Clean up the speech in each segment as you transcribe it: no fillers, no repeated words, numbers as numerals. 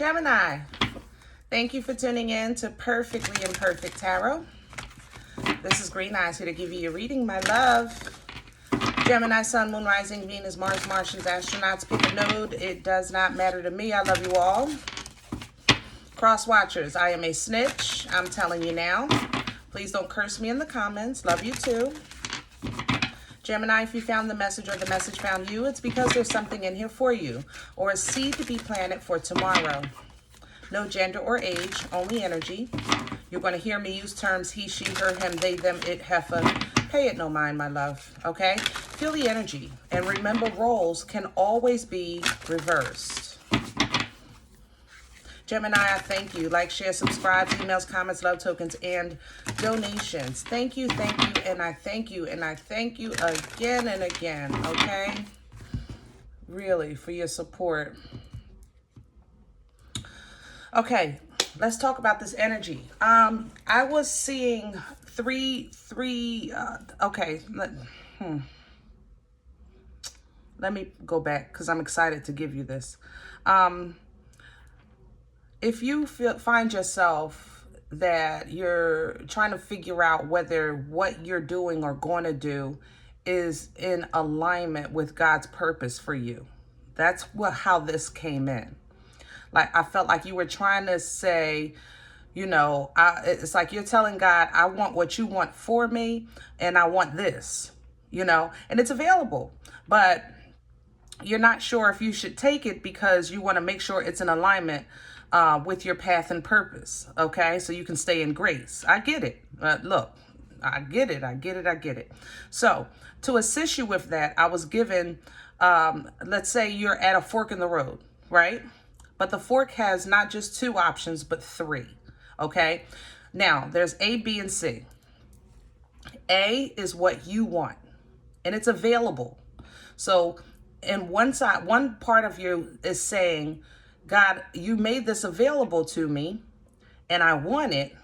Gemini, thank you for tuning in to Perfectly Imperfect Tarot. This is Green Eyes here to give you your reading, my love. Gemini, Sun, Moon, Rising, Venus, Mars, Martians, astronauts, pick a node. It does not matter to me. I love you all. Cross watchers, I am a snitch. I'm telling you now. Please don't curse me in the comments. Love you too. Gemini, if you found the message or the message found you, it's because there's something in here for you or a seed to be planted for tomorrow. No gender or age, only energy. You're going to hear me use terms he, she, her, him, they, them, it, heifer. Pay it no mind, my love, okay? Feel the energy. And remember, roles can always be reversed. Gemini, I thank you. Like, share, subscribe, emails, comments, love tokens, and donations. Thank you, and I thank you, and I thank you again and again, okay? Really, for your support. Okay, let's talk about this energy. I was seeing okay, let me go back because I'm excited to give you this. If you find yourself that you're trying to figure out whether what you're doing or going to do is in alignment with God's purpose for you, that's how this came in. Like, I felt like you were trying to say, you know, it's like you're telling God, I want what you want for me, and I want this, you know, and it's available, but you're not sure if you should take it because you want to make sure it's in alignment with your path and purpose, okay? So you can stay in grace. I get it. Look, I get it. So to assist you with that, I was given, let's say you're at a fork in the road, right? But the fork has not just two options, but three, okay? Now, there's A, B, and C. A is what you want, and it's available. So in one part of you is saying, God, you made this available to me and I want it,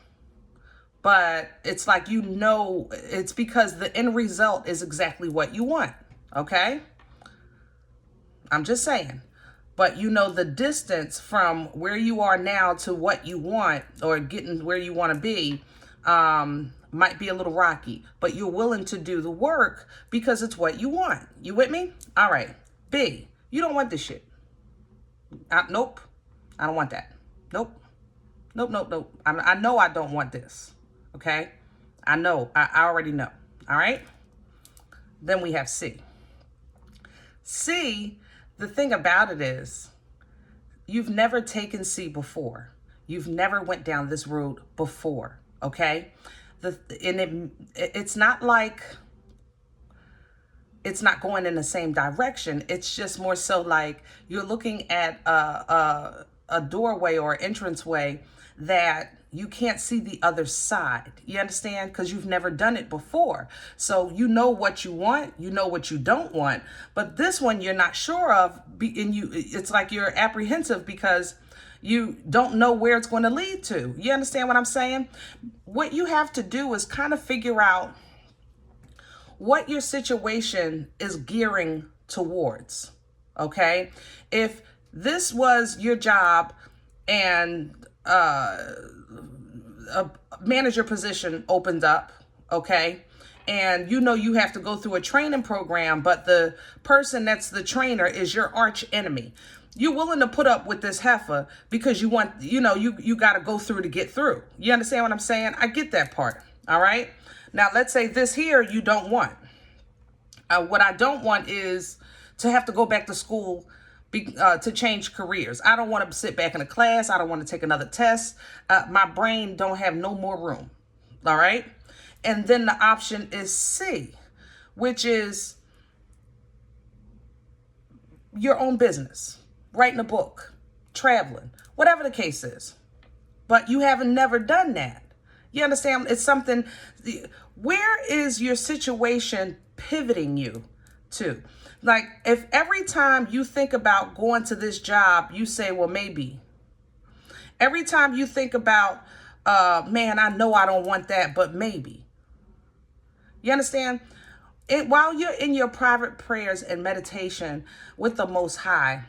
but it's like, you know, it's because the end result is exactly what you want, okay? I'm just saying. But you know, the distance from where you are now to what you want or getting where you want to be might be a little rocky, but you're willing to do the work because it's what you want. You with me? All right. B, you don't want this shit. Nope. I don't want that. Nope. I know I don't want this. Okay? I know. I already know. All right? Then we have C. C, the thing about it is, you've never taken C before. You've never went down this road before. Okay? It's not like it's not going in the same direction. It's just more so like you're looking at a doorway or entranceway that you can't see the other side. You understand? Because you've never done it before. So you know what you want, you know what you don't want, but this one you're not sure of, and it's like you're apprehensive because you don't know where it's going to lead to. You understand what I'm saying? What you have to do is kind of figure out what your situation is gearing towards, okay? If this was your job and a manager position opened up, okay? And you know you have to go through a training program, but the person that's the trainer is your arch enemy. You're willing to put up with this heifer because you want, you know, you got to go through to get through. You understand what I'm saying? I get that part, all right? Now, let's say this here you don't want. What I don't want is to have to go back to school to change careers. I don't want to sit back in a class. I don't want to take another test. My brain don't have no more room, all right? And then the option is C, which is your own business, writing a book, traveling, whatever the case is. But you haven't never done that. You understand? It's something, where is your situation pivoting you to? Like, if every time you think about going to this job, you say, well, maybe. Every time you think about, man, I know I don't want that, but maybe. You understand? While you're in your private prayers and meditation with the Most High,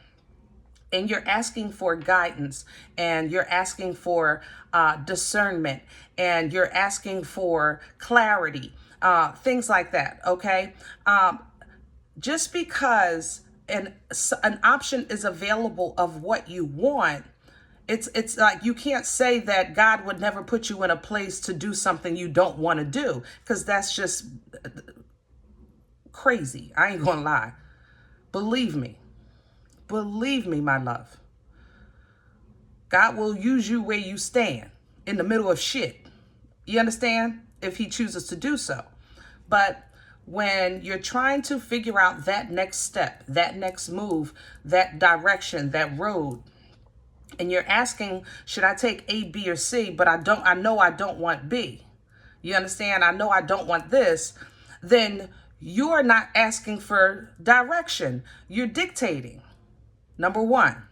and you're asking for guidance, and you're asking for discernment, and you're asking for clarity, things like that, okay? Just because an option is available of what you want, it's like you can't say that God would never put you in a place to do something you don't want to do, because that's just crazy. I ain't gonna lie. Believe me, my love. God will use you where you stand, in the middle of shit. You understand? If he chooses to do so. But when you're trying to figure out that next step, that next move, that direction, that road, and you're asking, should I take A, B, or C? But I know I don't want B. You understand? I know I don't want this. Then you're not asking for direction. You're dictating. Number one.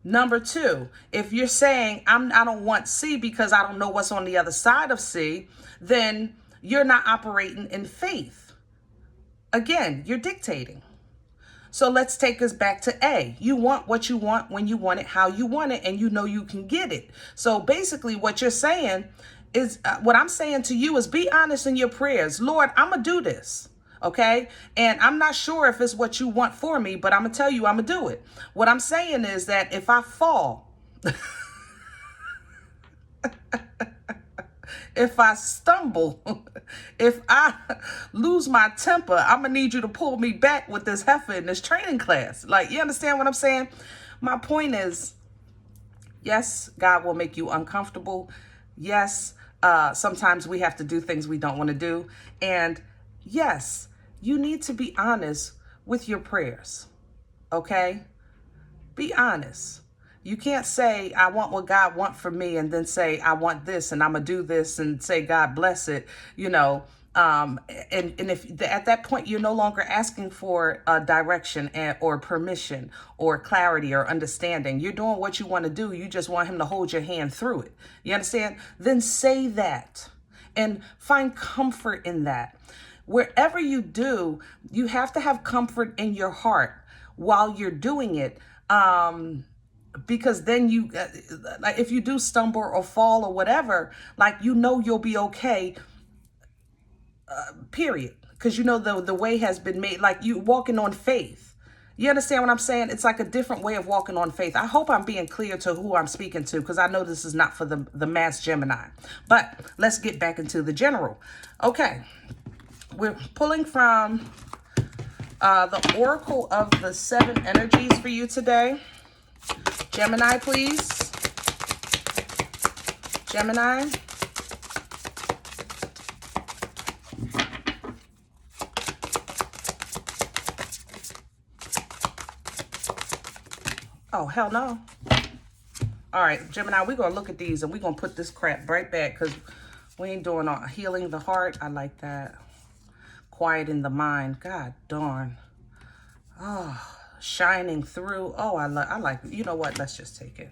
Number two, if you're saying, I don't want C because I don't know what's on the other side of C, then you're not operating in faith. Again, you're dictating. So let's take us back to A. You want what you want, when you want it, how you want it, and you know you can get it. So basically what you're saying is, what I'm saying to you is, be honest in your prayers. Lord, I'm going to do this. Okay. And I'm not sure if it's what you want for me, but I'm going to tell you, I'm going to do it. What I'm saying is that if I fall, if I stumble, if I lose my temper, I'm going to need you to pull me back with this heifer in this training class. Like, you understand what I'm saying? My point is, yes, God will make you uncomfortable. Yes, sometimes we have to do things we don't want to do. And yes, you need to be honest with your prayers, okay? Be honest. You can't say, I want what God wants for me, and then say, I want this, and I'm going to do this, and say, God bless it, you know. And if at that point, you're no longer asking for direction or permission or clarity or understanding. You're doing what you want to do. You just want him to hold your hand through it. You understand? Then say that and find comfort in that. Wherever you do, you have to have comfort in your heart while you're doing it. Because then you, like, if you do stumble or fall or whatever, like, you know, you'll be okay, period. Because you know, the way has been made, like, you walking on faith. You understand what I'm saying? It's like a different way of walking on faith. I hope I'm being clear to who I'm speaking to, because I know this is not for the mass Gemini. But let's get back into the general. Okay. We're pulling from the Oracle of the 7 energies for you today. Gemini, please. Gemini. Oh, hell no. All right, Gemini, we're going to look at these and we're going to put this crap right back, because we ain't doing all healing the heart. I like that. Quieting the mind. God darn. Oh, shining through. Oh, I like, you know what? Let's just take it.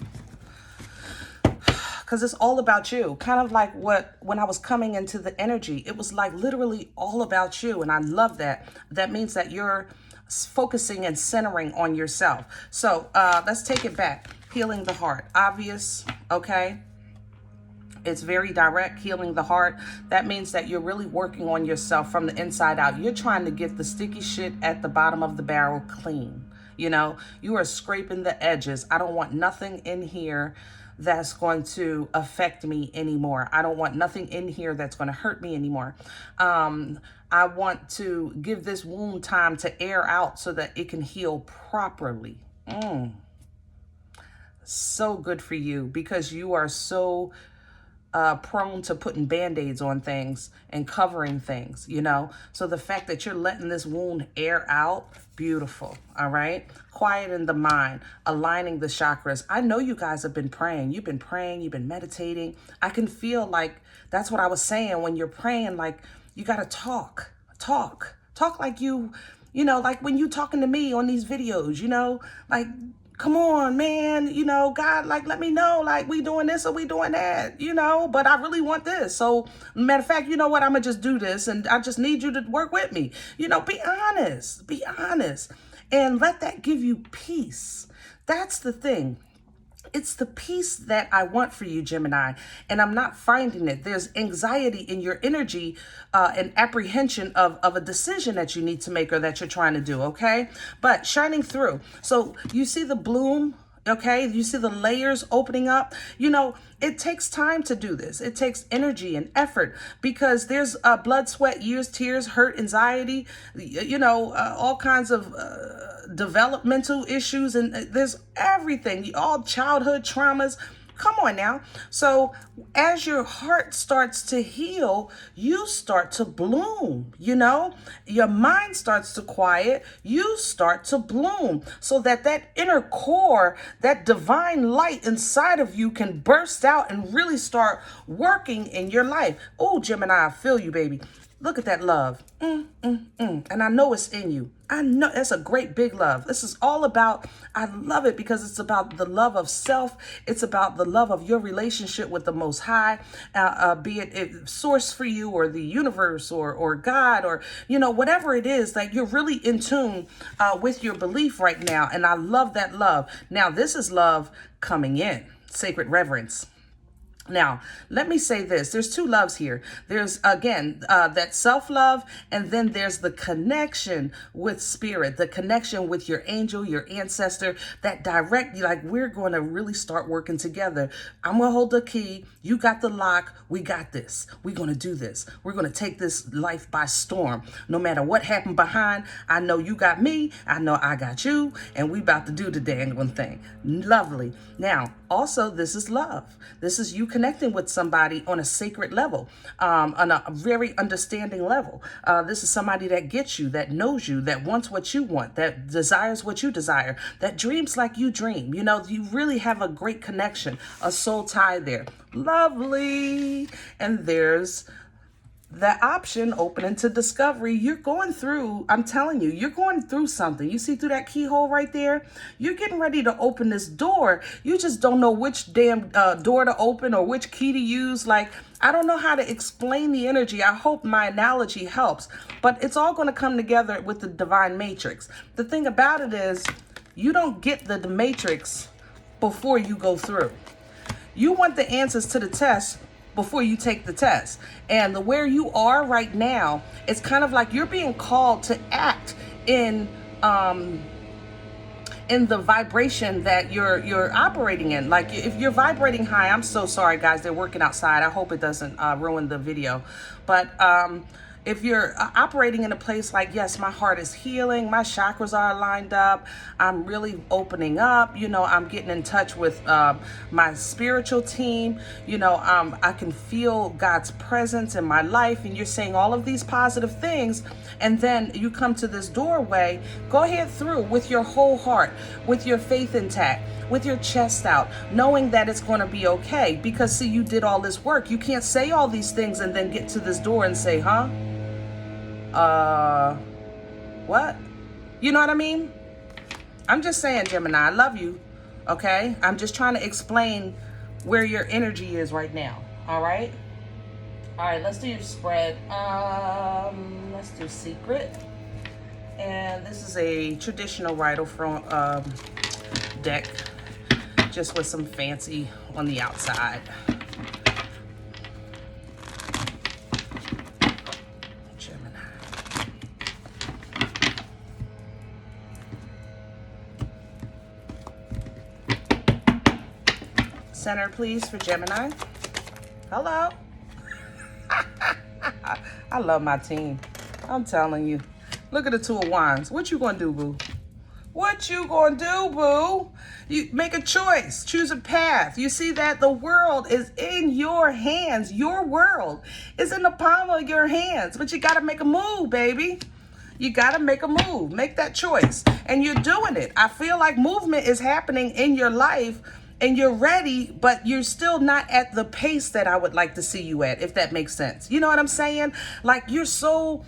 Because it's all about you. Kind of like when I was coming into the energy, it was like literally all about you. And I love that. That means that you're focusing and centering on yourself. So let's take it back. Healing the heart. Obvious. Okay. It's very direct, healing the heart. That means that you're really working on yourself from the inside out. You're trying to get the sticky shit at the bottom of the barrel clean. You know, you are scraping the edges. I don't want nothing in here that's going to affect me anymore. I don't want nothing in here that's going to hurt me anymore. I want to give this wound time to air out so that it can heal properly. So good for you, because you are so prone to putting band-aids on things and covering things, you know. So the fact that you're letting this wound air out, beautiful. All right. Quieting the mind, aligning the chakras. I know you guys have been praying. You've been praying. You've been meditating. I can feel like that's what I was saying. When you're praying, like, you got to talk like you know, like when you talking to me on these videos, you know, like, come on, man, you know, God, like, let me know, like, we doing this or we doing that, you know, but I really want this. So, matter of fact, you know what, I'm going to just do this, and I just need you to work with me. You know, be honest, and let that give you peace That's the thing. It's the peace that I want for you, Gemini, and I'm not finding it. There's anxiety in your energy and apprehension of a decision that you need to make or that you're trying to do, okay? But shining through. So you see the bloom, okay? You see the layers opening up. You know, it takes time to do this. It takes energy and effort because there's blood, sweat, years, tears, hurt, anxiety, you know, all kinds of developmental issues, and there's everything, all childhood traumas. Come on now. So as your heart starts to heal, you start to bloom, you know, your mind starts to quiet, you start to bloom so that that inner core, that divine light inside of you can burst out and really start working in your life. Oh, Gemini, I feel you, baby. Look at that love. And I know it's in you. I know that's a great big love. This is all about, I love it because it's about the love of self. It's about the love of your relationship with the Most High, be it source for you or the universe or God or, you know, whatever it is that you're really in tune with your belief right now. And I love that love. Now, this is love coming in, sacred reverence. Now, let me say this. There's two loves here. There's, again, that self-love, and then there's the connection with spirit, the connection with your angel, your ancestor, that direct, like, we're going to really start working together. I'm going to hold the key. You got the lock. We got this. We're going to do this. We're going to take this life by storm. No matter what happened behind, I know you got me. I know I got you, and we about to do the dangling thing. Lovely. Now, also, this is love. This is you connecting with somebody on a sacred level, on a very understanding level. This is somebody that gets you, that knows you, that wants what you want, that desires what you desire, that dreams like you dream. You know, you really have a great connection, a soul tie there. Lovely. And there's the option open into discovery. You're going through, I'm telling you, you're going through something. You see through that keyhole right there? You're getting ready to open this door. You just don't know which damn door to open or which key to use. Like, I don't know how to explain the energy. I hope my analogy helps, but it's all going to come together with the divine matrix. The thing about it is, you don't get the matrix before you go through. You want the answers to the test before you take the test. And where you are right now, it's kind of like you're being called to act in the vibration that you're operating in. Like, if you're vibrating high, I'm so sorry guys, they're working outside. I hope it doesn't ruin the video. But if you're operating in a place like, yes, my heart is healing, my chakras are lined up, I'm really opening up, you know, I'm getting in touch with my spiritual team, you know, I can feel God's presence in my life, and you're saying all of these positive things, and then you come to this doorway, go ahead through with your whole heart, with your faith intact, with your chest out, knowing that it's going to be okay. Because see, you did all this work. You can't say all these things and then get to this door and say, huh? What? You know what I mean? I'm just saying, Gemini, I love you. Okay? I'm just trying to explain where your energy is right now. All right? All right, let's do your spread. Let's do secret. And this is a traditional Rider from deck, just with some fancy on the outside. Gemini. Center, please, for Gemini. Hello. I love my team. I'm telling you. Look at the Two of Wands. What you gonna do, boo? What you gonna do, boo? You make a choice. Choose a path. You see that the world is in your hands. Your world is in the palm of your hands. But you gotta make a move, baby. You gotta make a move. Make that choice. And you're doing it. I feel like movement is happening in your life, and you're ready, but you're still not at the pace that I would like to see you at, if that makes sense. You know what I'm saying? Like, you're so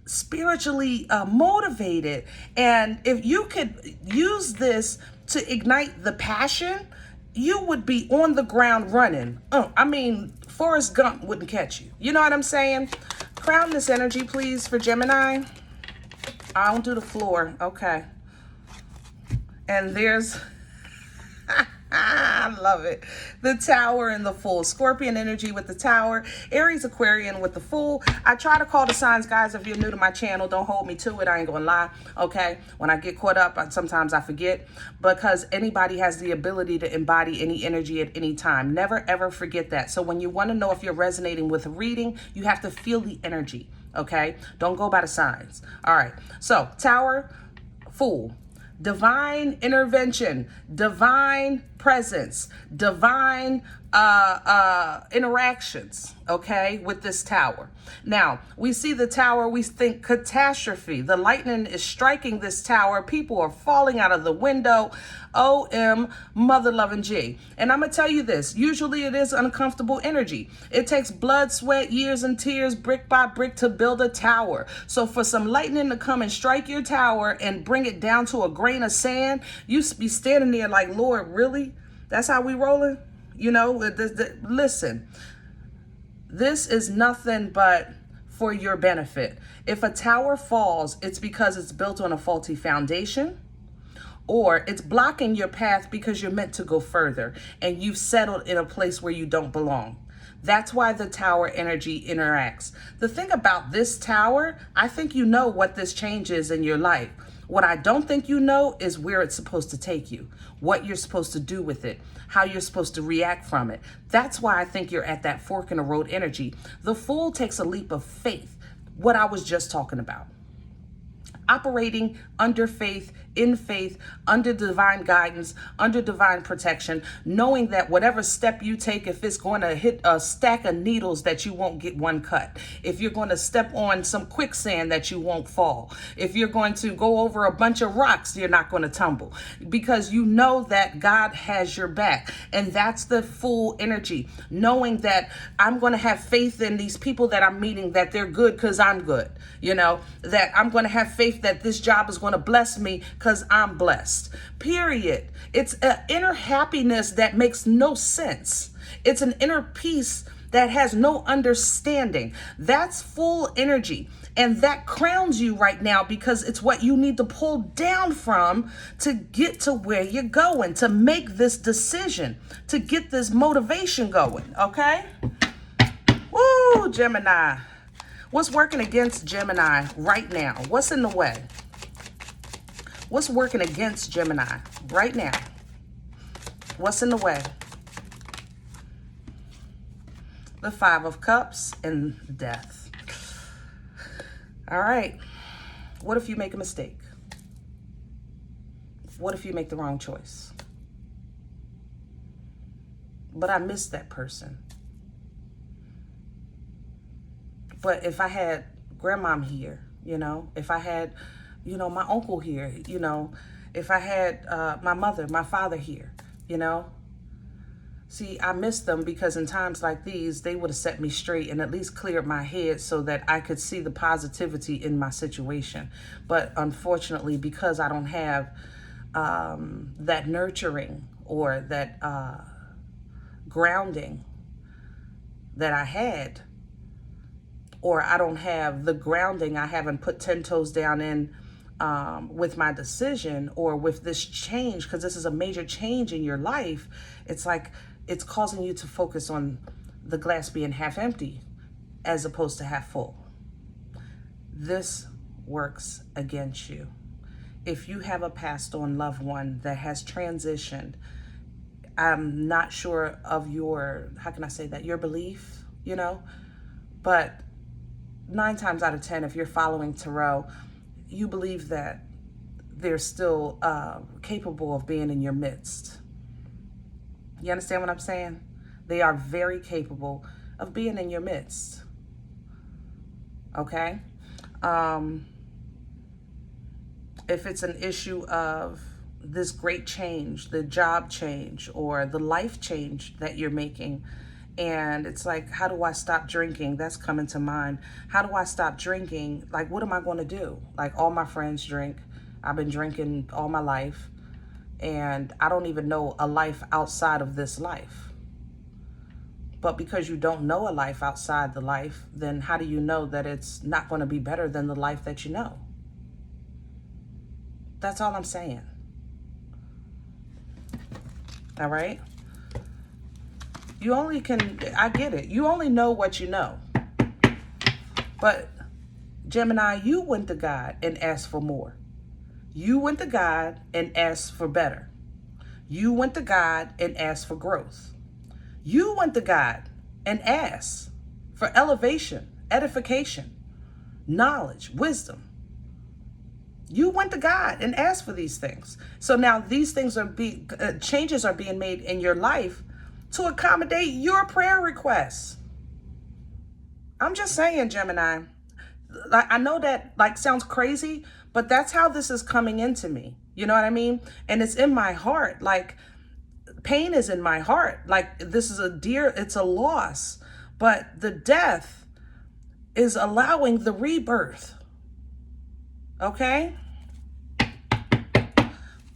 spiritually motivated, and if you could use this to ignite the passion, you would be on the ground running. I mean, Forrest Gump wouldn't catch you. You know what I'm saying? Crown this energy, please, for Gemini. I don't do the floor. Okay. And there's love it. The Tower and the Fool. Scorpion energy with the Tower. Aries, Aquarian with the Fool. I try to call the signs, guys. If you're new to my channel, don't hold me to it. I ain't gonna lie, okay? When I get caught up, sometimes I forget, because anybody has the ability to embody any energy at any time. Never, ever forget that. So when you want to know if you're resonating with a reading, you have to feel the energy, okay? Don't go by the signs. All right. So Tower, Fool. Divine intervention, divine presence, divine interactions, okay, with this Tower. Now, we see the Tower, we think catastrophe. The lightning is striking this Tower. People are falling out of the window. OM mother loving G. And I'm going to tell you this, usually it is uncomfortable energy. It takes blood, sweat, years, and tears, brick by brick, to build a tower. So for some lightning to come and strike your tower and bring it down to a grain of sand, you be standing there like, Lord, really? That's how we rolling? You know, listen, this is nothing but for your benefit. If a tower falls, it's because it's built on a faulty foundation, or it's blocking your path because you're meant to go further and you've settled in a place where you don't belong. That's why the Tower energy interacts. The thing about this Tower, I think you know what this change is in your life. What I don't think you know is where it's supposed to take you, what you're supposed to do with it, how you're supposed to react from it. That's why I think you're at that fork in the road energy. The Fool takes a leap of faith, what I was just talking about. Operating under faith, in faith, under divine guidance, under divine protection, knowing that whatever step you take, if it's going to hit a stack of needles, that you won't get one cut. If you're going to step on some quicksand, that you won't fall. If you're going to go over a bunch of rocks, you're not going to tumble, because you know that God has your back. And that's the Fool energy, knowing that I'm going to have faith in these people that I'm meeting, that they're good because I'm good. You know, that I'm going to have faith that this job is going to bless me because I'm blessed. Period. It's an inner happiness that makes no sense. It's an inner peace that has no understanding. That's Fool energy. And that crowns you right now, because it's what you need to pull down from to get to where you're going, to make this decision, to get this motivation going. Okay? Woo, Gemini. What's working against Gemini right now? What's in the way? What's working against Gemini right now? What's in the way? The Five of Cups and Death. All right. What if you make a mistake? What if you make the wrong choice? But I miss that person. But if I had grandmom here, you know, if I had, you know, my uncle here, you know, if I had my mother, my father here, you know. See, I miss them because in times like these, they would have set me straight and at least cleared my head so that I could see the positivity in my situation. But unfortunately, because I don't have that nurturing or that grounding that I had, or I don't have the grounding, I haven't put 10 toes down in with my decision or with this change, because this is a major change in your life. It's like it's causing you to focus on the glass being half empty as opposed to half full. This works against you. If you have a passed on loved one that has transitioned, I'm not sure of your, how can I say that, your belief, you know, but 9 times out of 10, if you're following tarot, you believe that they're still capable of being in your midst. You understand what I'm saying? They are very capable of being in your midst. Okay? If it's an issue of this great change, the job change, or the life change that you're making, and it's like, how do I stop drinking? That's coming to mind. How do I stop drinking? Like, what am I going to do? Like, all my friends drink. I've been drinking all my life. And I don't even know a life outside of this life. But because you don't know a life outside the life, then how do you know that it's not going to be better than the life that you know? That's all I'm saying. All right? You only can, I get it. You only know what you know. But Gemini, you went to God and asked for more. You went to God and asked for better. You went to God and asked for growth. You went to God and asked for elevation, edification, knowledge, wisdom. You went to God and asked for these things. So now these things are changes are being made in your life to accommodate your prayer requests. I'm just saying, Gemini. Like, I know that like sounds crazy, but that's how this is coming into me. You know what I mean? And it's in my heart. Like, pain is in my heart. Like, this is it's a loss. But the death is allowing the rebirth. Okay?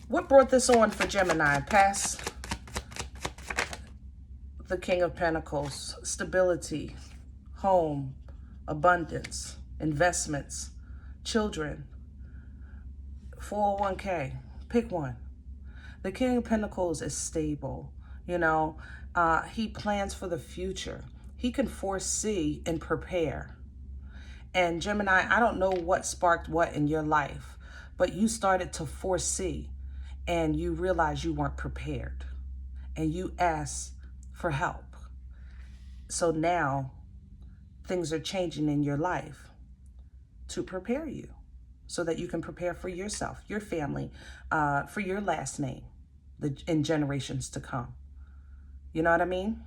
What brought this on for Gemini? Past the King of Pentacles, stability, home, abundance, investments, children, 401k, pick one. The King of Pentacles is stable. You know, he plans for the future. He can foresee and prepare. And Gemini, I don't know what sparked what in your life, but you started to foresee and you realized you weren't prepared and you asked for help. So now things are changing in your life to prepare you so that you can prepare for yourself, your family, for your last name in generations to come. You know what I mean?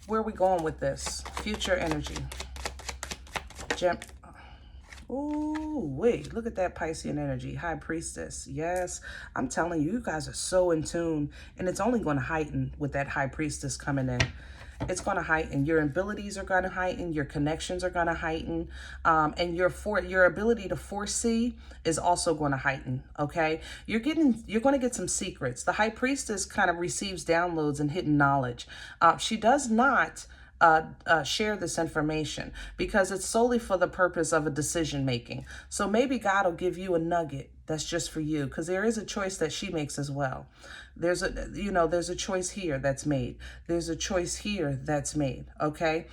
Where are we going with this? Future energy. Ooh, wait, look at that Piscean energy. High Priestess. Yes, I'm telling you, you guys are so in tune, and it's only going to heighten with that High Priestess coming in. It's going to heighten. Your abilities are going to heighten. Your connections are going to heighten. And your ability to foresee is also going to heighten. Okay. You're going to get some secrets. The High Priestess kind of receives downloads and hidden knowledge. She does not share this information because it's solely for the purpose of a decision making. So maybe God will give you a nugget that's just for you, because there is a choice that she makes as well. There's a choice here that's made. There's a choice here that's made. Okay.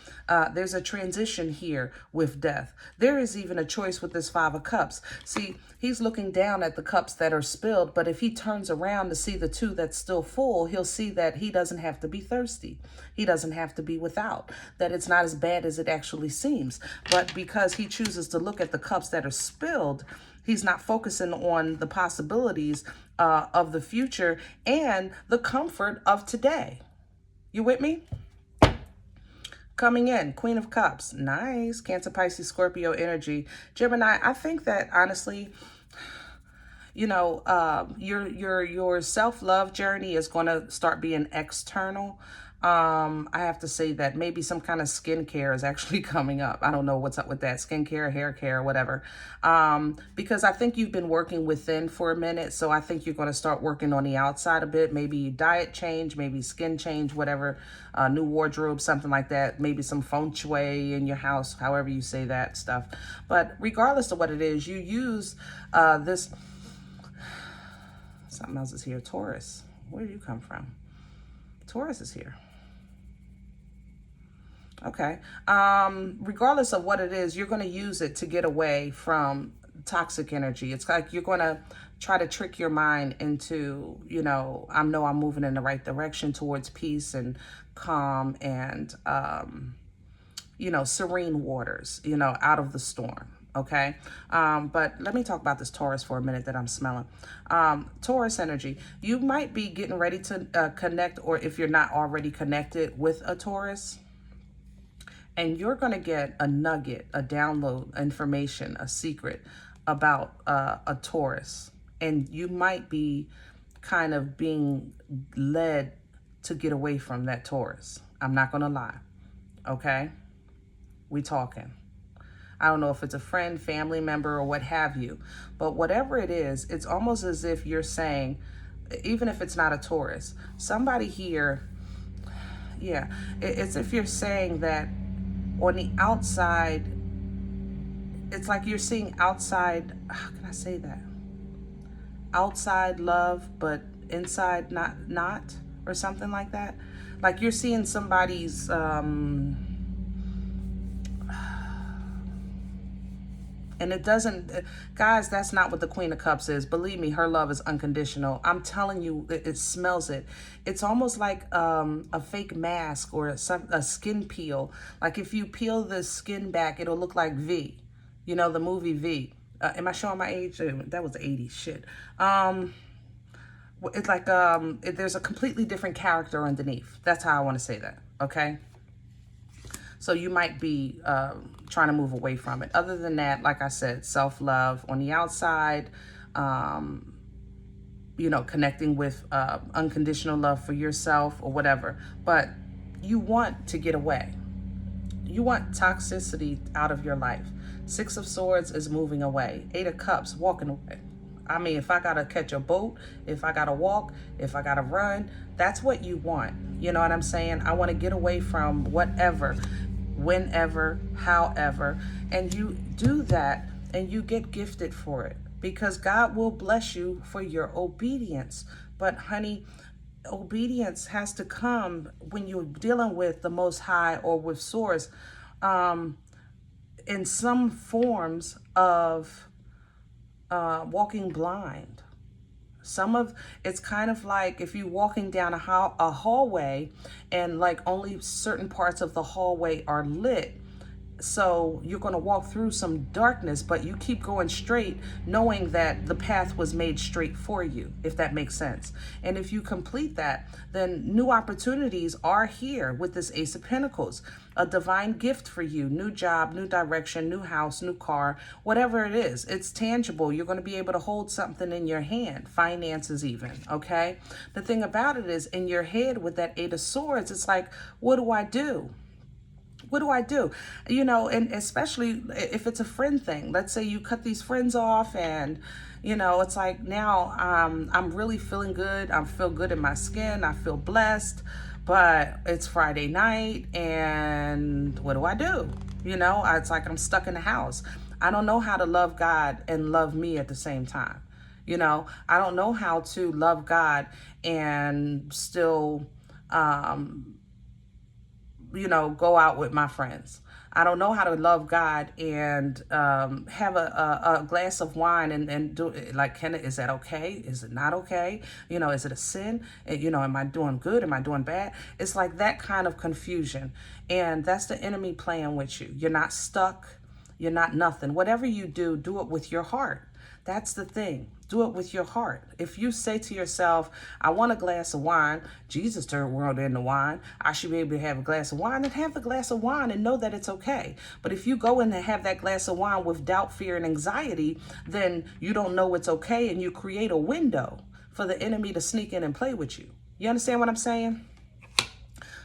There's a transition here with death. There is even a choice with this Five of Cups. See, he's looking down at the cups that are spilled, but if he turns around to see the two that's still full, he'll see that he doesn't have to be thirsty. He doesn't have to be without, that it's not as bad as it actually seems. But because he chooses to look at the cups that are spilled, he's not focusing on the possibilities of the future and the comfort of today. You with me? Coming in, Queen of Cups. Nice. Cancer, Pisces, Scorpio energy. Gemini, I think that honestly, you know, your self-love journey is going to start being external. I have to say that maybe some kind of skincare is actually coming up. I don't know what's up with that. Skincare, hair care, whatever. Because I think you've been working within for a minute. So I think you're going to start working on the outside a bit. Maybe diet change, maybe skin change, whatever. New wardrobe, something like that. Maybe some feng shui in your house, however you say that stuff. But regardless of what it is, you use this. Something else is here. Taurus. Where did you come from? Taurus is here. Okay. Regardless of what it is, you're going to use it to get away from toxic energy. It's like you're going to try to trick your mind into, you know, I'm moving in the right direction towards peace and calm and, you know, serene waters, you know, out of the storm. Okay. But let me talk about this Taurus for a minute that I'm smelling. Taurus energy, you might be getting ready to connect, or if you're not already connected with a Taurus, and you're going to get a nugget, a download, information, a secret about a Taurus. And you might be kind of being led to get away from that Taurus. I'm not going to lie. Okay. We talking. I don't know if it's a friend, family member, or what have you, but whatever it is, it's almost as if you're saying, even if it's not a Taurus, somebody here, yeah, it's if you're saying that on the outside, it's like you're seeing outside, how can I say that? Outside love, but inside not, or something like that. Like you're seeing somebody's, and it doesn't, guys, that's not what the Queen of Cups is. Believe me, her love is unconditional. I'm telling you, it smells it. It's almost like a fake mask or a skin peel. Like if you peel the skin back, it'll look like V. You know, the movie V. Am I showing my age? That was the 80s shit. It's like there's a completely different character underneath. That's how I want to say that, okay? So you might be trying to move away from it. Other than that, like I said, self-love on the outside, you know, connecting with unconditional love for yourself or whatever. But you want to get away. You want toxicity out of your life. 6 of Swords is moving away. 8 of Cups, walking away. I mean, if I got to catch a boat, if I got to walk, if I got to run, that's what you want. You know what I'm saying? I want to get away from whatever, whenever, however, and you do that and you get gifted for it because God will bless you for your obedience. But honey, obedience has to come when you're dealing with the Most High or with Source, in some forms of walking blind. It's kind of like if you're walking down a hallway and like only certain parts of the hallway are lit. So you're going to walk through some darkness, but you keep going straight, knowing that the path was made straight for you, if that makes sense. And if you complete that, then new opportunities are here with this Ace of Pentacles, a divine gift for you, new job, new direction, new house, new car, whatever it is. It's tangible. You're going to be able to hold something in your hand, finances even, okay? The thing about it is in your head with that 8 of Swords, it's like, what do I do? What do I do? You know, and especially if it's a friend thing. Let's say you cut these friends off and, you know, it's like now I'm really feeling good. I feel good in my skin. I feel blessed. But it's Friday night and what do? You know, it's like I'm stuck in the house. I don't know how to love God and love me at the same time. You know, I don't know how to love God and still you know, go out with my friends. I don't know how to love God and have a glass of wine and do it. Like, is that okay? Is it not okay? You know, is it a sin? You know, am I doing good? Am I doing bad? It's like that kind of confusion. And that's the enemy playing with you. You're not stuck. You're not nothing. Whatever you do, do it with your heart. That's the thing. Do it with your heart. If you say to yourself, I want a glass of wine, Jesus turned the world into wine, I should be able to have a glass of wine, and have the glass of wine and know that it's okay. But if you go in and have that glass of wine with doubt, fear, and anxiety, then you don't know it's okay and you create a window for the enemy to sneak in and play with you. You understand what I'm saying?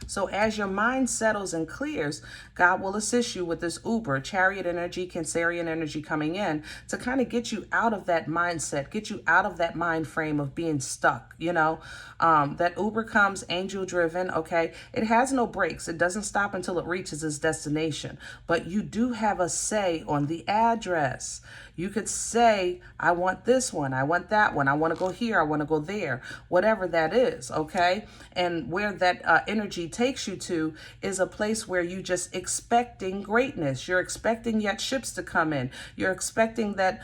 So as your mind settles and clears, God will assist you with this Uber, Chariot energy, Cancerian energy coming in to kind of get you out of that mindset, get you out of that mind frame of being stuck, you know. That Uber comes angel driven, okay? It has no brakes. It doesn't stop until it reaches its destination. But you do have a say on the address. You could say, I want this one, I want that one, I want to go here, I want to go there, whatever that is, okay? And where that energy takes you to is a place where you just expecting greatness. You're expecting yet ships to come in. You're expecting that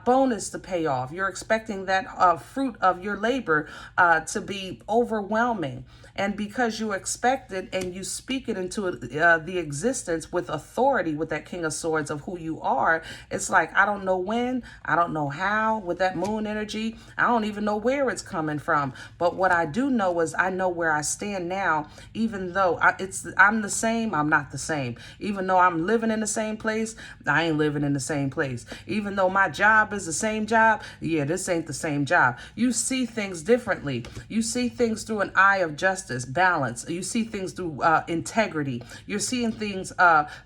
bonus to pay off. You're expecting that fruit of your labor to be overwhelming. And because you expect it and you speak it into the existence with authority, with that King of Swords of who you are, it's like, I don't know when, I don't know how, with that moon energy, I don't even know where it's coming from. But what I do know is I know where I stand now, even though I'm the same, I'm not the same. Even though I'm living in the same place, I ain't living in the same place. Even though my job is the same job, yeah, this ain't the same job. You see things differently. You see things through an eye of justice, balance. You see things through integrity. You're seeing things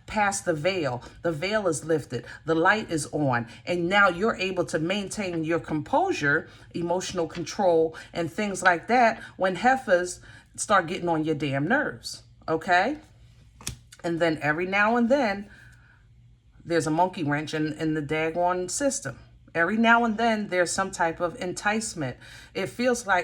past the veil. The veil is lifted. The light is on. And now you're able to maintain your composure, emotional control, and things like that when heifers start getting on your damn nerves. Okay? And then every now and then, there's a monkey wrench in the daggone system. Every now and then there's some type of enticement. It feels, I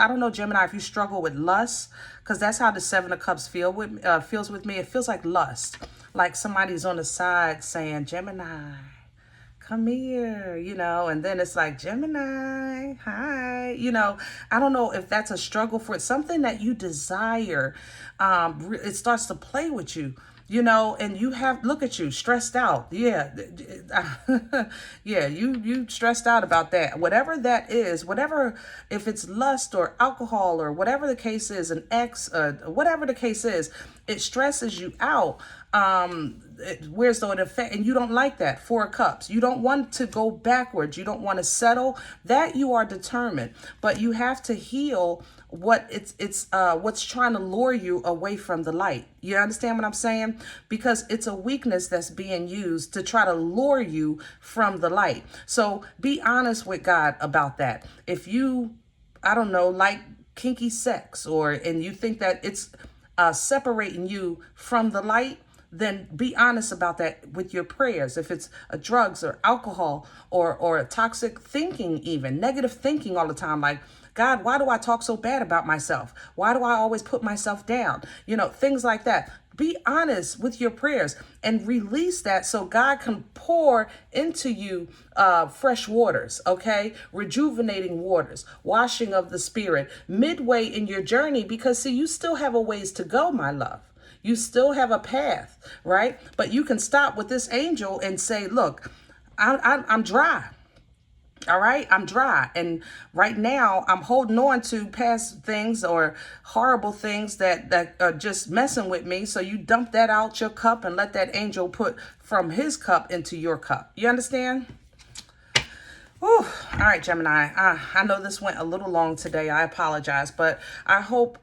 don't know, Gemini, if you struggle with lust, because that's how the Seven of Cups feels with me. It feels like lust. Like somebody's on the side saying, Gemini, come here, and then it's like, Gemini, hi, I don't know if that's a struggle for it. Something that you desire, it starts to play with you, and you look at you, stressed out. Yeah. Yeah, you stressed out about that. Whatever that is, if it's lust or alcohol or whatever the case is, an ex, whatever the case is, it stresses you out. Where's the effect? And you don't like that. Four of Cups. You don't want to go backwards. You don't want to settle. That you are determined, but you have to heal what's trying to lure you away from the light. You understand what I'm saying? Because it's a weakness that's being used to try to lure you from the light. So be honest with God about that. If you, I don't know, like kinky sex, and you think that it's separating you from the light, then be honest about that with your prayers. If it's drugs or alcohol or toxic thinking, even negative thinking all the time, like, God, why do I talk so bad about myself? Why do I always put myself down? Things like that. Be honest with your prayers and release that so God can pour into you fresh waters, okay? Rejuvenating waters, washing of the spirit midway in your journey, because see, you still have a ways to go, my love. You still have a path, right? But you can stop with this angel and say, look, I'm dry. All right, I'm dry. And right now I'm holding on to past things or horrible things that are just messing with me. So you dump that out your cup and let that angel put from his cup into your cup. You understand? Whew. All right, Gemini. I know this went a little long today. I apologize, but I hope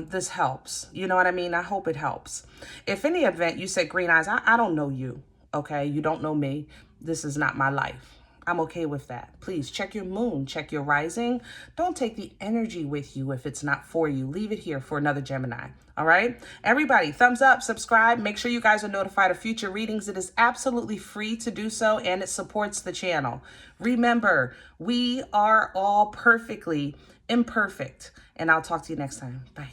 this helps. You know what I mean? I hope it helps. If any event you say, Green Eyes, I don't know you. Okay, you don't know me. This is not my life. I'm okay with that. Please check your moon, check your rising. Don't take the energy with you if it's not for you. Leave it here for another Gemini. All right. Everybody, thumbs up, subscribe. Make sure you guys are notified of future readings. It is absolutely free to do so, and it supports the channel. Remember, we are all perfectly imperfect, and I'll talk to you next time. Bye.